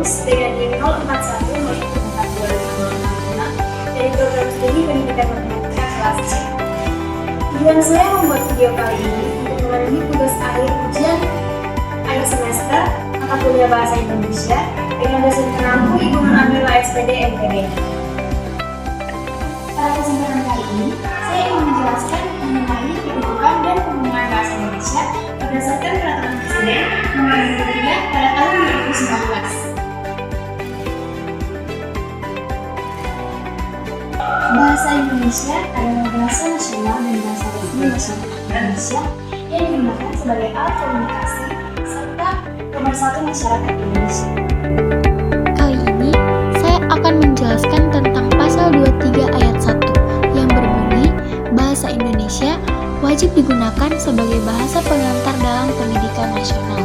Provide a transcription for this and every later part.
Kampus dengan NIM 041/2006 dari Program Studi Pendidikan Matematika kelas C. Tujuan saya membuat video kali ini untuk memenuhi tugas akhir ujian akhir semester mata kuliah Bahasa Indonesia dengan dosen penampu Ibu Nur Amila SPD MPD. Pada kesempatan kali ini, saya ingin menjelaskan mengenai kedudukan dan penggunaan bahasa Indonesia berdasarkan peraturan Presiden Nomor 23 pada tahun 2019. Bahasa Indonesia adalah bahasa nasional dan bahasa resmi masyarakat Indonesia yang digunakan sebagai alat komunikasi serta pemersatu masyarakat Indonesia. Kali ini, saya akan menjelaskan tentang pasal 23 ayat 1 yang berbunyi, bahasa Indonesia wajib digunakan sebagai bahasa pengantar dalam pendidikan nasional.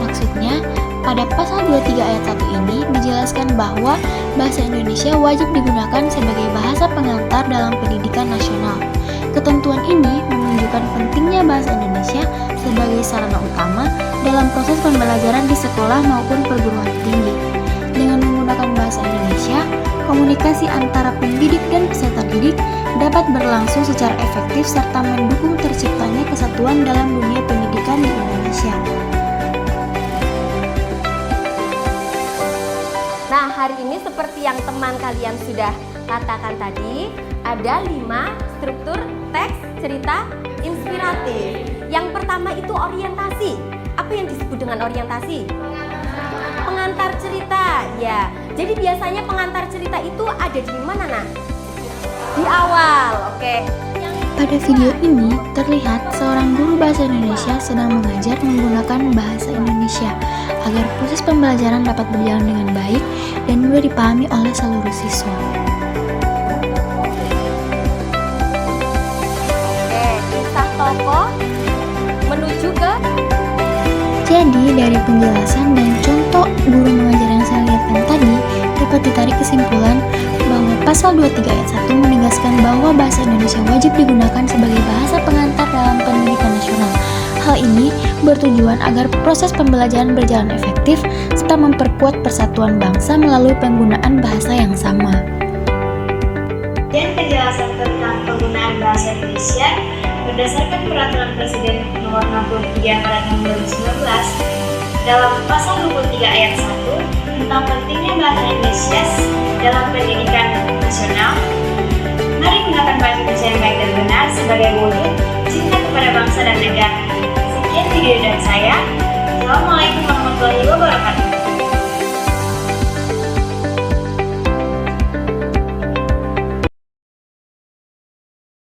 Maksudnya, pada pasal 23 ayat 1 ini dijelaskan bahwa bahasa Indonesia wajib digunakan sebagai bahasa pengantar dalam pendidikan nasional. Ketentuan ini menunjukkan pentingnya bahasa Indonesia sebagai sarana utama dalam proses pembelajaran di sekolah maupun perguruan tinggi. Dengan menggunakan bahasa Indonesia, komunikasi antara pendidik dan peserta didik dapat berlangsung secara efektif serta mendukung terciptanya kesatuan dalam dunia pendidikan di Indonesia. Nah, hari ini seperti yang teman kalian sudah katakan tadi, ada 5 struktur teks cerita inspiratif. Yang pertama itu orientasi. Apa yang disebut dengan orientasi? Pengantar cerita, ya. Jadi biasanya pengantar cerita itu ada di mana, Nah? Di awal, oke. Pada video ini, terlihat seorang guru bahasa Indonesia sedang mengajar menggunakan bahasa Indonesia agar proses pembelajaran dapat berjalan dengan baik dan mudah dipahami oleh seluruh siswa. Oke, kisah tokoh menuju ke. Jadi, dari penjelasan dan contoh guru mengajar yang saya lihatkan tadi, dapat ditarik kesimpulan bahwa pasal 23 ayat 1 menegaskan bahwa bahasa Indonesia wajib digunakan sebagai bahasa pengantar dalam pendidikan nasional. Hal ini bertujuan agar proses pembelajaran berjalan efektif serta memperkuat persatuan bangsa melalui penggunaan bahasa yang sama. Dan penjelasan tentang penggunaan bahasa Indonesia berdasarkan Peraturan Presiden Nomor 63 pada tahun 2019 dalam pasal 23 ayat 1 tentang pentingnya bahasa Indonesia dalam pendidikan nasional. Mari gunakan bahasa Indonesia yang baik dan benar sebagai wujud cinta kepada bangsa dan negara.